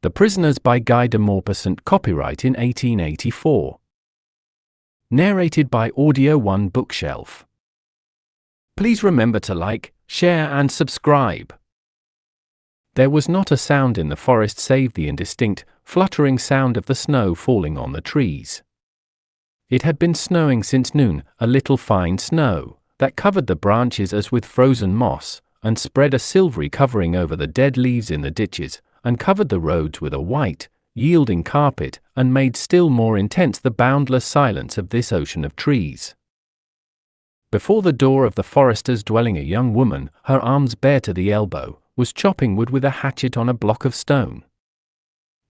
The Prisoners by Guy de Maupassant, copyright in 1884. Narrated by Audio One Bookshelf. Please remember to like, share and subscribe. There was not a sound in the forest save the indistinct, fluttering sound of the snow falling on the trees. It had been snowing since noon, a little fine snow, that covered the branches as with frozen moss, and spread a silvery covering over the dead leaves in the ditches, and covered the roads with a white, yielding carpet, and made still more intense the boundless silence of this ocean of trees. Before the door of the forester's dwelling a young woman, her arms bare to the elbow, was chopping wood with a hatchet on a block of stone.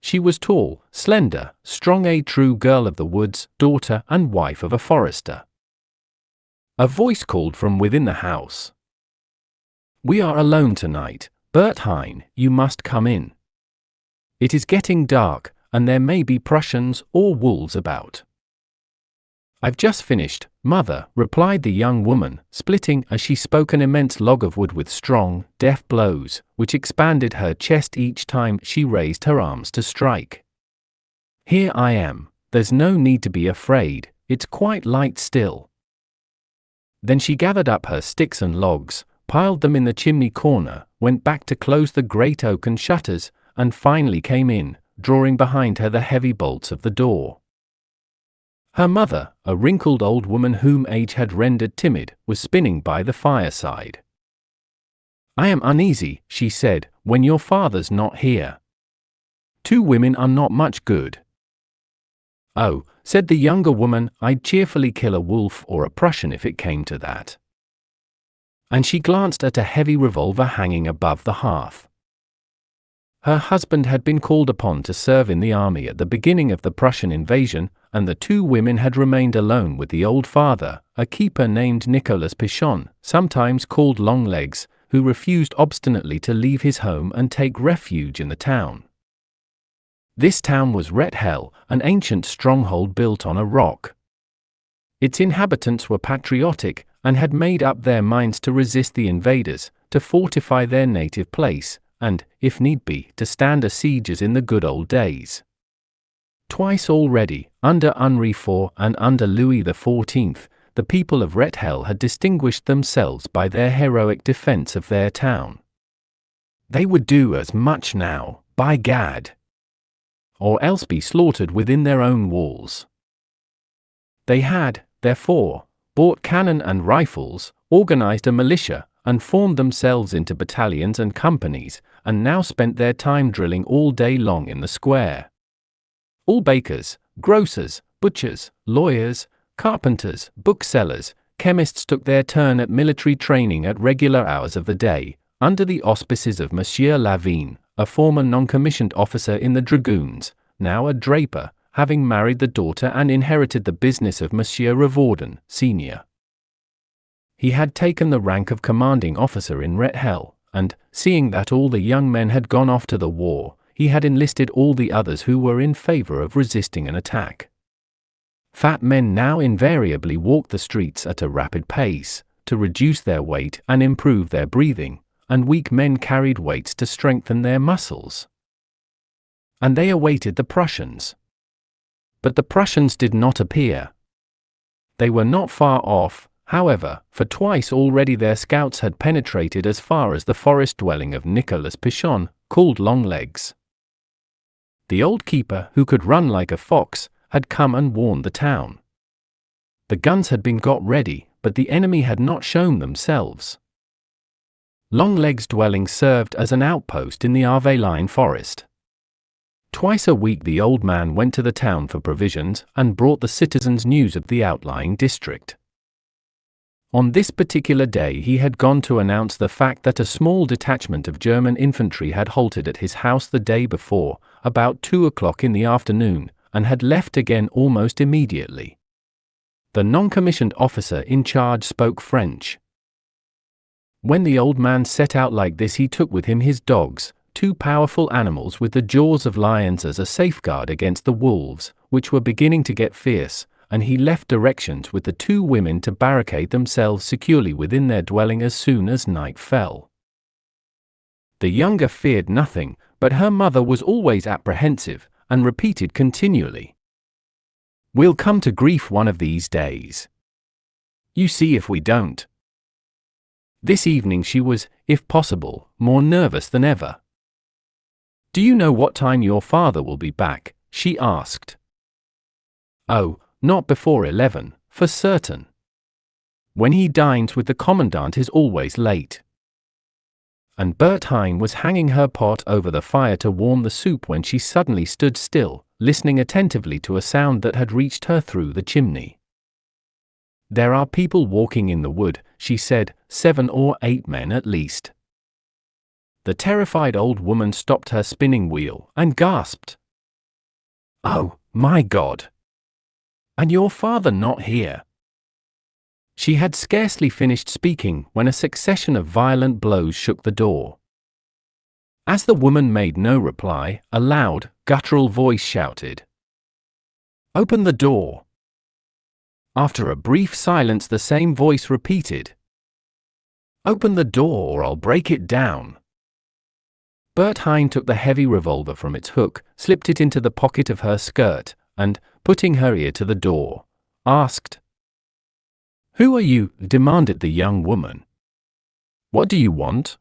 She was tall, slender, strong, a true girl of the woods, daughter and wife of a forester. A voice called from within the house. "We are alone tonight, Bert Hine, you must come in. It is getting dark, and there may be Prussians or wolves about." "I've just finished, mother," replied the young woman, splitting as she spoke an immense log of wood with strong, deft blows, which expanded her chest each time she raised her arms to strike. "Here I am, there's no need to be afraid, it's quite light still." Then she gathered up her sticks and logs, piled them in the chimney corner, went back to close the great oaken shutters, and finally came in, drawing behind her the heavy bolts of the door. Her mother, a wrinkled old woman whom age had rendered timid, was spinning by the fireside. "I am uneasy," she said, "when your father's not here. Two women are not much good." "Oh," said the younger woman, "I'd cheerfully kill a wolf or a Prussian if it came to that." And she glanced at a heavy revolver hanging above the hearth. Her husband had been called upon to serve in the army at the beginning of the Prussian invasion, and the two women had remained alone with the old father, a keeper named Nicolas Pichon, sometimes called Longlegs, who refused obstinately to leave his home and take refuge in the town. This town was Rethel, an ancient stronghold built on a rock. Its inhabitants were patriotic, and had made up their minds to resist the invaders, to fortify their native place, and, if need be, to stand a siege as in the good old days. Twice already, under Henri IV and under Louis XIV, the people of Rethel had distinguished themselves by their heroic defense of their town. They would do as much now, by Gad, or else be slaughtered within their own walls. They had, therefore, bought cannon and rifles, organized a militia, and formed themselves into battalions and companies, and now spent their time drilling all day long in the square. All bakers, grocers, butchers, lawyers, carpenters, booksellers, chemists took their turn at military training at regular hours of the day, under the auspices of Monsieur Lavigne, a former non-commissioned officer in the dragoons, now a draper, having married the daughter and inherited the business of Monsieur Revauden, Sr. He had taken the rank of commanding officer in Rethel, and, seeing that all the young men had gone off to the war, he had enlisted all the others who were in favor of resisting an attack. Fat men now invariably walked the streets at a rapid pace, to reduce their weight and improve their breathing, and weak men carried weights to strengthen their muscles. And they awaited the Prussians. But the Prussians did not appear. They were not far off, however, for twice already their scouts had penetrated as far as the forest dwelling of Nicolas Pichon, called Longlegs. The old keeper, who could run like a fox, had come and warned the town. The guns had been got ready, but the enemy had not shown themselves. Longlegs' dwelling served as an outpost in the Aveline forest. Twice a week the old man went to the town for provisions, and brought the citizens news of the outlying district. On this particular day he had gone to announce the fact that a small detachment of German infantry had halted at his house the day before, about 2 o'clock in the afternoon, and had left again almost immediately. The non-commissioned officer in charge spoke French. When the old man set out like this he took with him his dogs, two powerful animals with the jaws of lions as a safeguard against the wolves, which were beginning to get fierce, and he left directions with the two women to barricade themselves securely within their dwelling as soon as night fell. The younger feared nothing, But her mother was always apprehensive, and repeated continually, "We'll come to grief one of these days. You see if we don't." This evening she was, if possible, more nervous than ever. "Do you know what time your father will be back?" she asked. "Oh, not before 11, for certain. When he dines with the commandant is always late." And Bertine was hanging her pot over the fire to warm the soup when she suddenly stood still, listening attentively to a sound that had reached her through the chimney. "There are people walking in the wood," she said, 7 or 8 men at least. The terrified old woman stopped her spinning wheel and gasped, "Oh, my God! And your father not here?" She had scarcely finished speaking when a succession of violent blows shook the door. As the woman made no reply, a loud, guttural voice shouted, "Open the door!" After a brief silence, the same voice repeated, "Open the door or I'll break it down." Bertine took the heavy revolver from its hook, slipped it into the pocket of her skirt, and, putting her ear to the door, asked, "Who are you?" demanded the young woman. "What do you want?"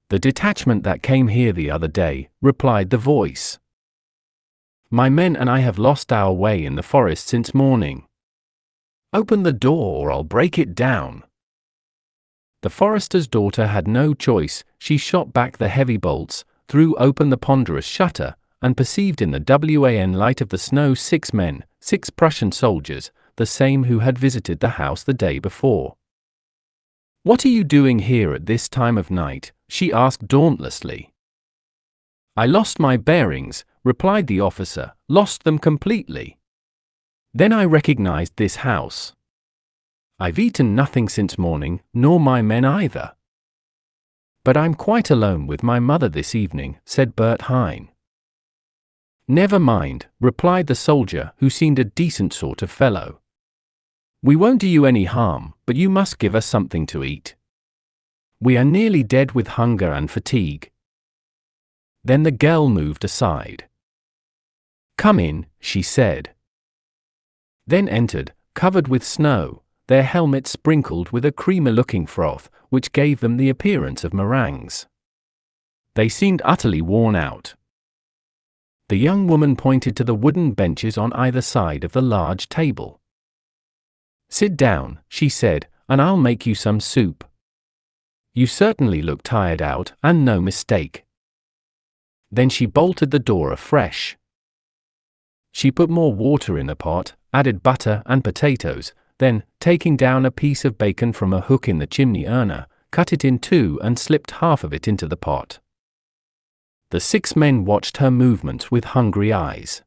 "The detachment that came here the other day," replied the voice. "My men and I have lost our way in the forest since morning. Open the door or I'll break it down." The forester's daughter had no choice. She shot back the heavy bolts, threw open the ponderous shutter, and perceived in the wan light of the snow 6 men, 6 Prussian soldiers, the same who had visited the house the day before. "What are you doing here at this time of night?" she asked dauntlessly. "I lost my bearings," replied the officer, "lost them completely. Then I recognized this house. I've eaten nothing since morning, nor my men either. But I'm quite alone with my mother this evening," said Bertine. "Never mind," replied the soldier, who seemed a decent sort of fellow. "We won't do you any harm, but you must give us something to eat. We are nearly dead with hunger and fatigue." Then the girl moved aside. "Come in," she said. Then entered, covered with snow, their helmets sprinkled with a creamy-looking froth, which gave them the appearance of meringues. They seemed utterly worn out. The young woman pointed to the wooden benches on either side of the large table. "Sit down," she said, "and I'll make you some soup. You certainly look tired out, and no mistake." Then she bolted the door afresh. She put more water in the pot, added butter and potatoes, then, taking down a piece of bacon from a hook in the chimney urner, cut it in 2 and slipped half of it into the pot. The 6 men watched her movements with hungry eyes.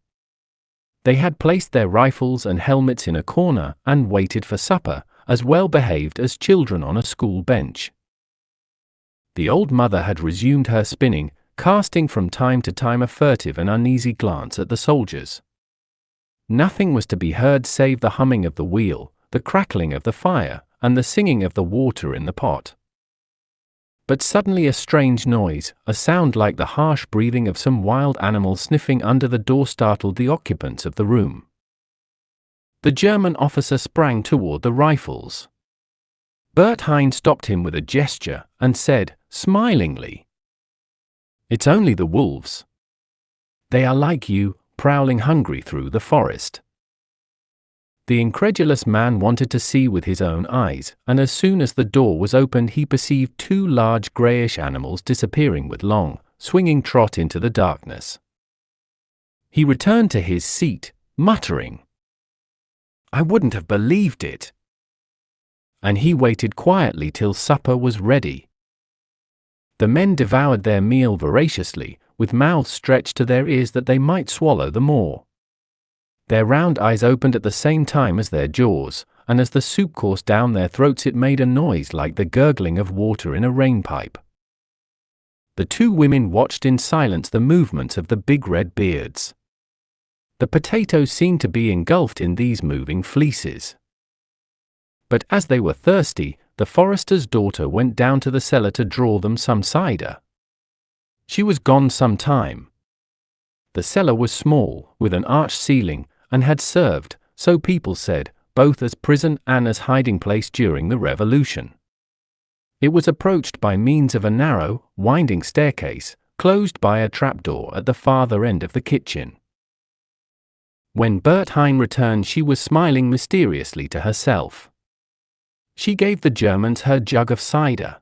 They had placed their rifles and helmets in a corner and waited for supper, as well behaved as children on a school bench. The old mother had resumed her spinning, casting from time to time a furtive and uneasy glance at the soldiers. Nothing was to be heard save the humming of the wheel, the crackling of the fire, and the singing of the water in the pot. But suddenly a strange noise, a sound like the harsh breathing of some wild animal sniffing under the door, startled the occupants of the room. The German officer sprang toward the rifles. Bertine stopped him with a gesture, and said, smilingly, "It's only the wolves. They are like you, prowling hungry through the forest." The incredulous man wanted to see with his own eyes, and as soon as the door was opened he perceived 2 large greyish animals disappearing with long, swinging trot into the darkness. He returned to his seat, muttering, "I wouldn't have believed it." And he waited quietly till supper was ready. The men devoured their meal voraciously, with mouths stretched to their ears that they might swallow the more. Their round eyes opened at the same time as their jaws, and as the soup coursed down their throats it made a noise like the gurgling of water in a rainpipe. The 2 women watched in silence the movements of the big red beards. The potatoes seemed to be engulfed in these moving fleeces. But as they were thirsty, the forester's daughter went down to the cellar to draw them some cider. She was gone some time. The cellar was small, with an arched ceiling, and had served, so people said, both as prison and as hiding place during the Revolution. It was approached by means of a narrow, winding staircase, closed by a trapdoor at the farther end of the kitchen. When Bertheim returned, she was smiling mysteriously to herself. She gave the Germans her jug of cider.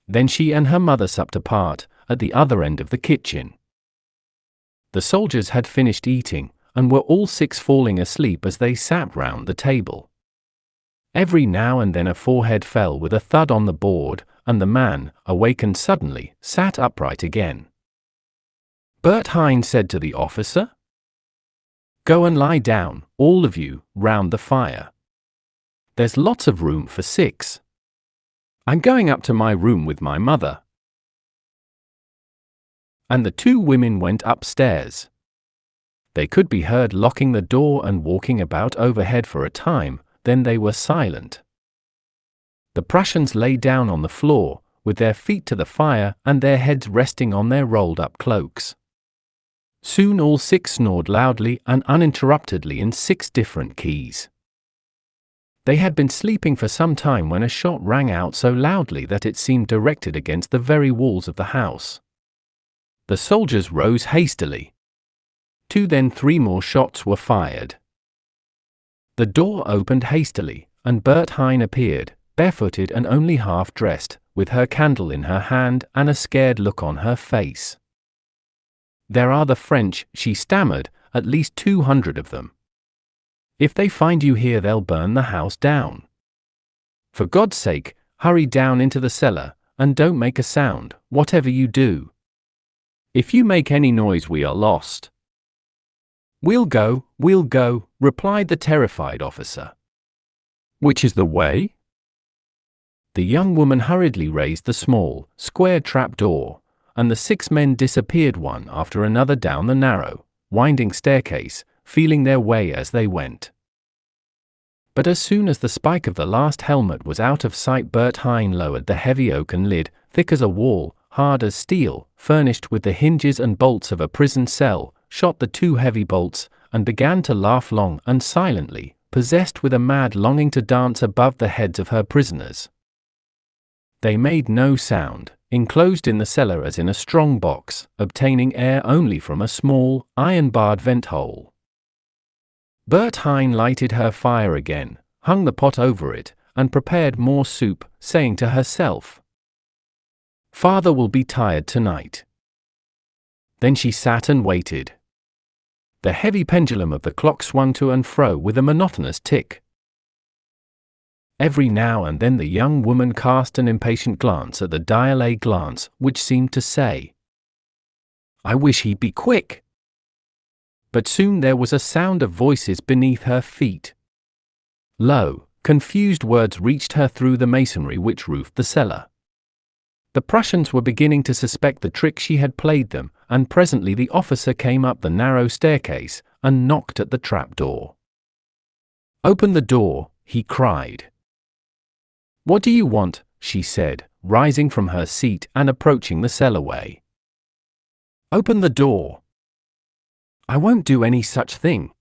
Then she and her mother supped apart, at the other end of the kitchen. The soldiers had finished eating, and were all six falling asleep as they sat round the table. Every now and then a forehead fell with a thud on the board, and the man, awakened suddenly, sat upright again. Bertheim said to the officer, "Go and lie down, all of you, round the fire. There's lots of room for 6. I'm going up to my room with my mother." And the two women went upstairs. They could be heard locking the door and walking about overhead for a time, then they were silent. The Prussians lay down on the floor, with their feet to the fire and their heads resting on their rolled-up cloaks. Soon all 6 snored loudly and uninterruptedly in 6 different keys. They had been sleeping for some time when a shot rang out so loudly that it seemed directed against the very walls of the house. The soldiers rose hastily. 2, then 3 more shots were fired. The door opened hastily, and Bertheim appeared, barefooted and only half dressed, with her candle in her hand and a scared look on her face. "There are the French," she stammered, "at least 200 of them. If they find you here, they'll burn the house down. For God's sake, hurry down into the cellar, and don't make a sound, whatever you do. If you make any noise, we are lost." We'll go," replied the terrified officer. "Which is the way?" The young woman hurriedly raised the small, square trap door, and the 6 men disappeared one after another down the narrow, winding staircase, feeling their way as they went. But as soon as the spike of the last helmet was out of sight, Bertheim lowered the heavy oaken lid, thick as a wall, hard as steel, furnished with the hinges and bolts of a prison cell, shot the 2 heavy bolts, and began to laugh long and silently, possessed with a mad longing to dance above the heads of her prisoners. They made no sound, enclosed in the cellar as in a strong box, obtaining air only from a small, iron-barred vent-hole. Bertheim lighted her fire again, hung the pot over it, and prepared more soup, saying to herself, "Father will be tired tonight." Then she sat and waited. The heavy pendulum of the clock swung to and fro with a monotonous tick. Every now and then the young woman cast an impatient glance at the dial, glance which seemed to say, "I wish he'd be quick." But soon there was a sound of voices beneath her feet. Low, confused words reached her through the masonry which roofed the cellar. The Prussians were beginning to suspect the trick she had played them, and presently the officer came up the narrow staircase and knocked at the trap-door. "Open the door," he cried. "What do you want?" she said, rising from her seat and approaching the cellarway. "Open the door." "I won't do any such thing."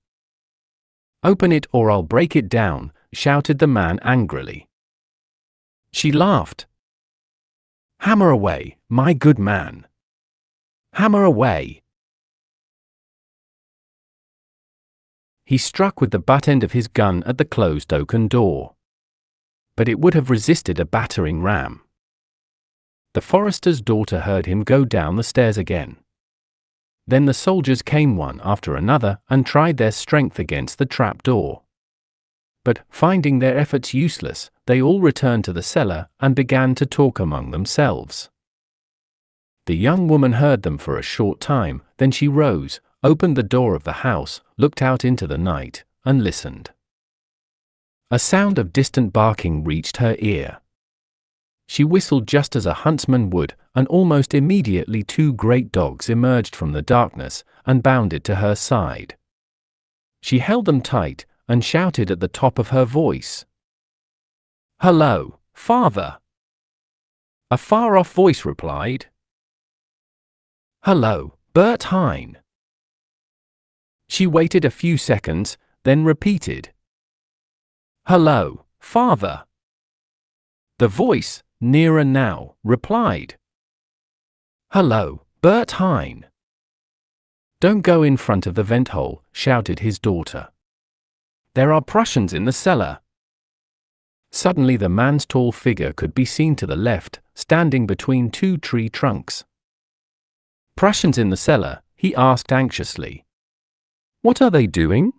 "Open it or I'll break it down," shouted the man angrily. She laughed. "Hammer away, my good man. Hammer away." He struck with the butt end of his gun at the closed oaken door. But it would have resisted a battering ram. The forester's daughter heard him go down the stairs again. Then the soldiers came one after another and tried their strength against the trap door. But, finding their efforts useless, they all returned to the cellar and began to talk among themselves. The young woman heard them for a short time, then she rose, opened the door of the house, looked out into the night, and listened. A sound of distant barking reached her ear. She whistled just as a huntsman would, and almost immediately 2 great dogs emerged from the darkness and bounded to her side. She held them tight and shouted at the top of her voice, "Hello, father!" A far-off voice replied, Hello, Bert Hine. She waited a few seconds, then repeated, Hello, father. The voice, nearer now, replied, Hello, Bert Hine. Don't go in front of the vent hole, shouted his daughter. There are Prussians in the cellar. Suddenly the man's tall figure could be seen to the left, standing between two tree trunks. Prussians in the cellar? He asked anxiously. What are they doing?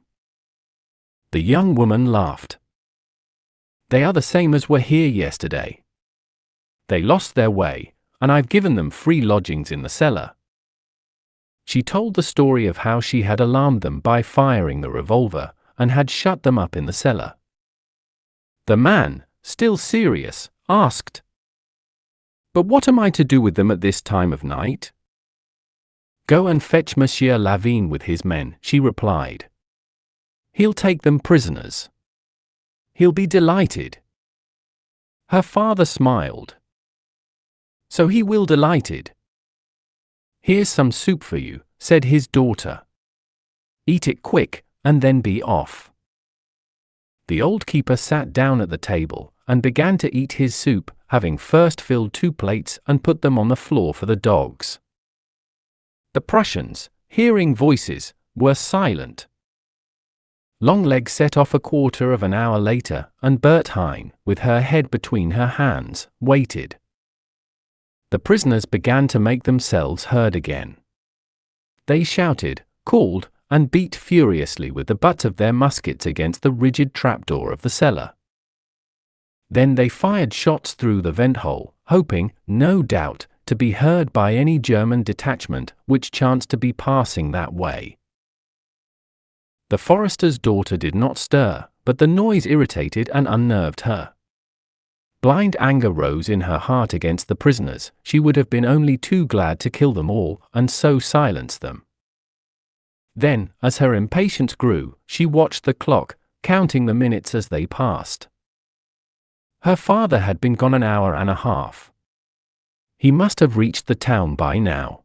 The young woman laughed. They are the same as were here yesterday. They lost their way, and I've given them free lodgings in the cellar. She told the story of how she had alarmed them by firing the revolver, and had shut them up in the cellar. The man, still serious, asked, But what am I to do with them at this time of night? Go and fetch Monsieur Lavigne with his men, she replied. He'll take them prisoners. He'll be delighted. Her father smiled. So he will delighted. Here's some soup for you, said his daughter. Eat it quick, and then be off. The old keeper sat down at the table, and began to eat his soup, having first filled 2 plates and put them on the floor for the dogs. The Prussians, hearing voices, were silent. Longlegs set off a quarter of an hour later, and Bert Hine, with her head between her hands, waited. The prisoners began to make themselves heard again. They shouted, called, and beat furiously with the butts of their muskets against the rigid trapdoor of the cellar. Then they fired shots through the vent hole, hoping, no doubt, to be heard by any German detachment which chanced to be passing that way. The forester's daughter did not stir, but the noise irritated and unnerved her. Blind anger rose in her heart against the prisoners. She would have been only too glad to kill them all, and so silence them. Then, as her impatience grew, she watched the clock, counting the minutes as they passed. Her father had been gone an hour and a half. He must have reached the town by now.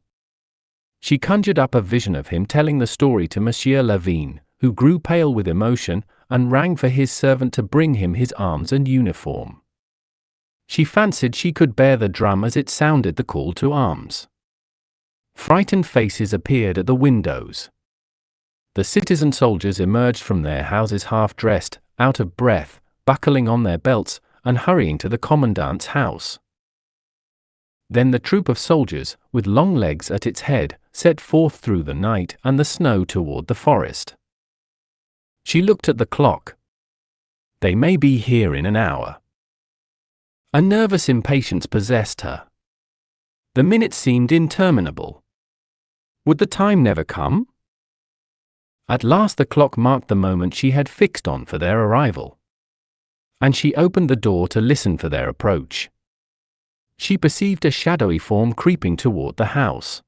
She conjured up a vision of him telling the story to Monsieur Lavigne, who grew pale with emotion, and rang for his servant to bring him his arms and uniform. She fancied she could bear the drum as it sounded the call to arms. Frightened faces appeared at the windows. The citizen soldiers emerged from their houses half-dressed, out of breath, buckling on their belts, and hurrying to the commandant's house. Then the troop of soldiers, with Longlegs at its head, set forth through the night and the snow toward the forest. She looked at the clock. They may be here in an hour. A nervous impatience possessed her. The minutes seemed interminable. Would the time never come? At last the clock marked the moment she had fixed on for their arrival. And she opened the door to listen for their approach. She perceived a shadowy form creeping toward the house.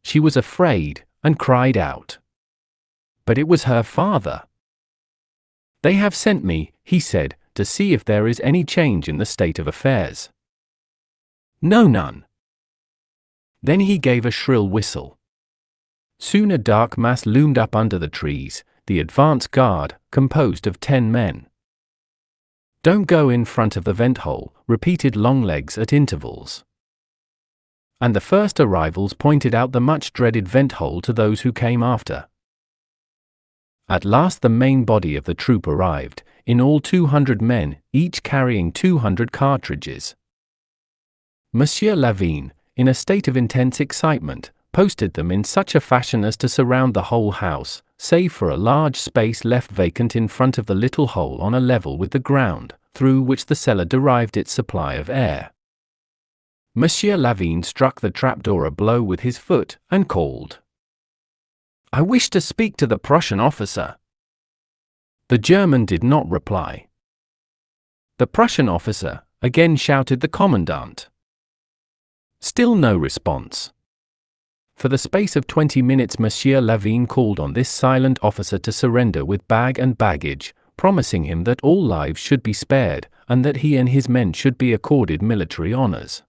She was afraid, and cried out. But it was her father. They have sent me, he said, to see if there is any change in the state of affairs. No, none. Then he gave a shrill whistle. Soon a dark mass loomed up under the trees, the advance guard, composed of 10 men. Don't go in front of the vent hole, repeated Longlegs at intervals. And the first arrivals pointed out the much-dreaded vent hole to those who came after. At last the main body of the troop arrived, in all 200 men, each carrying 200 cartridges. Monsieur Lavigne, in a state of intense excitement, posted them in such a fashion as to surround the whole house, save for a large space left vacant in front of the little hole on a level with the ground, through which the cellar derived its supply of air. Monsieur Lavigne struck the trapdoor a blow with his foot, and called, "I wish to speak to the Prussian officer." The German did not reply. "The Prussian officer," again shouted the commandant. Still no response. For the space of 20 minutes Monsieur Lavigne called on this silent officer to surrender with bag and baggage, promising him that all lives should be spared, and that he and his men should be accorded military honors.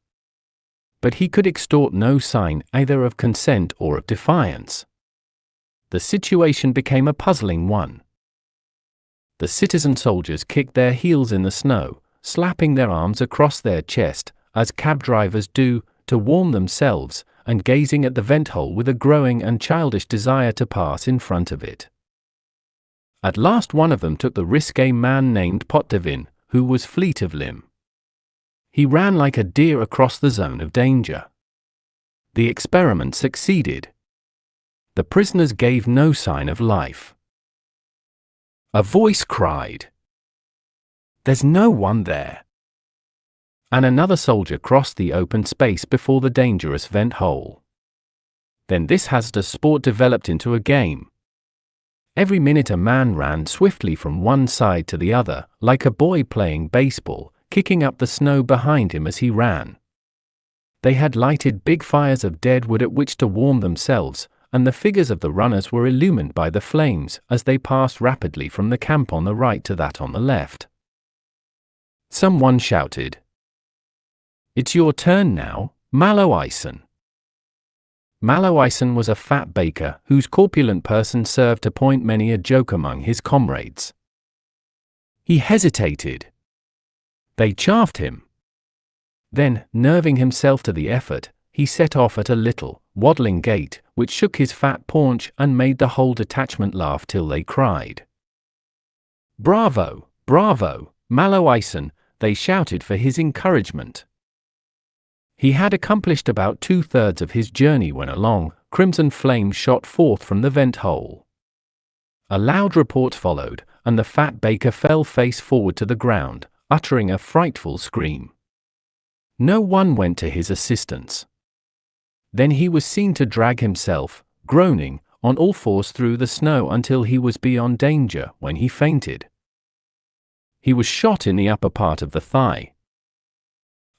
But he could extort no sign either of consent or of defiance. The situation became a puzzling one. The citizen soldiers kicked their heels in the snow, slapping their arms across their chest, as cab drivers do, to warm themselves, and gazing at the vent hole with a growing and childish desire to pass in front of it. At last one of them took the risque man named Pottevin, who was fleet of limb. He ran like a deer across the zone of danger. The experiment succeeded. The prisoners gave no sign of life. A voice cried, "There's no one there!" And another soldier crossed the open space before the dangerous vent hole. Then this hazardous sport developed into a game. Every minute a man ran swiftly from one side to the other, like a boy playing baseball, kicking up the snow behind him as he ran. They had lighted big fires of dead wood at which to warm themselves, and the figures of the runners were illumined by the flames as they passed rapidly from the camp on the right to that on the left. Someone shouted, "It's your turn now, Maloison." Maloison was a fat baker whose corpulent person served to point many a joke among his comrades. He hesitated. They chaffed him. Then, nerving himself to the effort, he set off at a little, waddling gait, which shook his fat paunch and made the whole detachment laugh till they cried. "Bravo, bravo, Maloison," they shouted for his encouragement. He had accomplished about 2/3 of his journey when a long, crimson flame shot forth from the vent hole. A loud report followed, and the fat baker fell face forward to the ground, uttering a frightful scream. No one went to his assistance. Then he was seen to drag himself, groaning, on all fours through the snow until he was beyond danger, when he fainted. He was shot in the upper part of the thigh.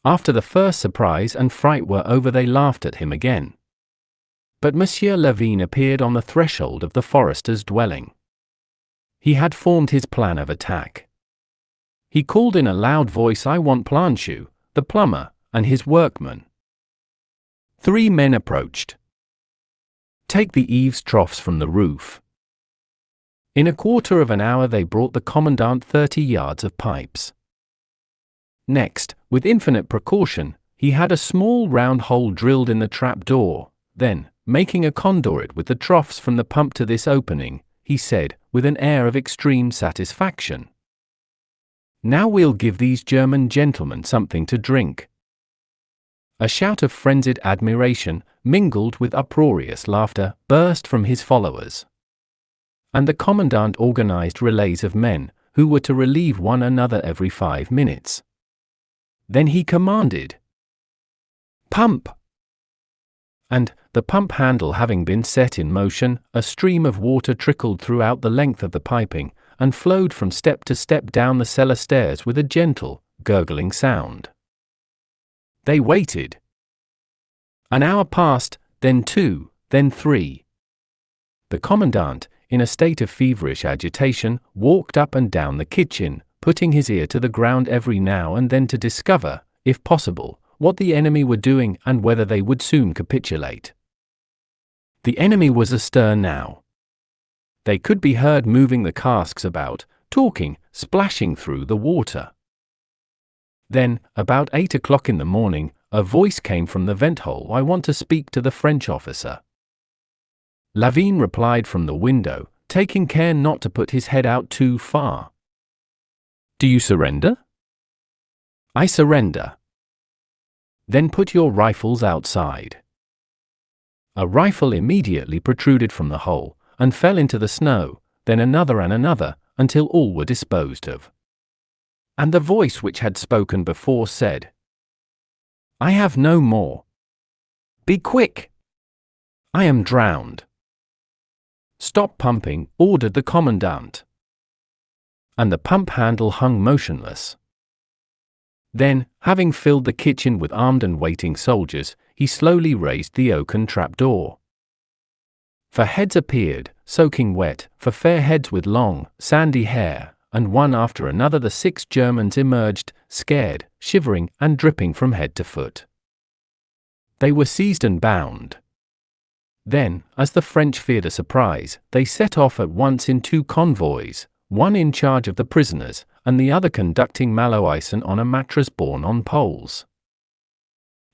After the first surprise and fright were over, they laughed at him again. But Monsieur Lavigne appeared on the threshold of the forester's dwelling. He had formed his plan of attack. He called in a loud voice, "I want Planchu, the plumber, and his workmen." 3 men approached. "Take the eaves troughs from the roof." In a quarter of an hour they brought the commandant 30 yards of pipes. Next, with infinite precaution, he had a small round hole drilled in the trap door. Then, making a conduit with the troughs from the pump to this opening, he said, with an air of extreme satisfaction, "Now we'll give these German gentlemen something to drink." A shout of frenzied admiration, mingled with uproarious laughter, burst from his followers. And the commandant organized relays of men, who were to relieve one another every 5 minutes. Then he commanded, "Pump!" And, the pump handle having been set in motion, a stream of water trickled throughout the length of the piping, and flowed from step to step down the cellar stairs with a gentle, gurgling sound. They waited. An hour passed, then 2, then 3. The commandant, in a state of feverish agitation, walked up and down the kitchen, putting his ear to the ground every now and then to discover, if possible, what the enemy were doing and whether they would soon capitulate. The enemy was astir now. They could be heard moving the casks about, talking, splashing through the water. Then, about 8 o'clock in the morning, a voice came from the vent hole, "I want to speak to the French officer." Lavigne replied from the window, taking care not to put his head out too far. "Do you surrender?" "I surrender." "Then put your rifles outside." A rifle immediately protruded from the hole, and fell into the snow, then another and another, until all were disposed of. And the voice which had spoken before said, "I have no more. Be quick! I am drowned." "Stop pumping," ordered the commandant. And the pump handle hung motionless. Then, having filled the kitchen with armed and waiting soldiers, he slowly raised the oaken trapdoor. For heads appeared, soaking wet, for fair heads with long, sandy hair, and one after another the 6 Germans emerged, scared, shivering, and dripping from head to foot. They were seized and bound. Then, as the French feared a surprise, they set off at once in 2 convoys, one in charge of the prisoners, and the other conducting Malvoisin on a mattress borne on poles.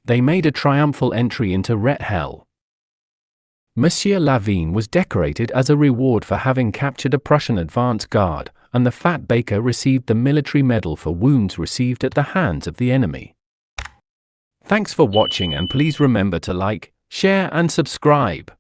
They made a triumphal entry into Ret Hell. Monsieur Lavigne was decorated as a reward for having captured a Prussian advance guard, and the fat baker received the military medal for wounds received at the hands of the enemy. Thanks for watching, and please remember to like, share and subscribe.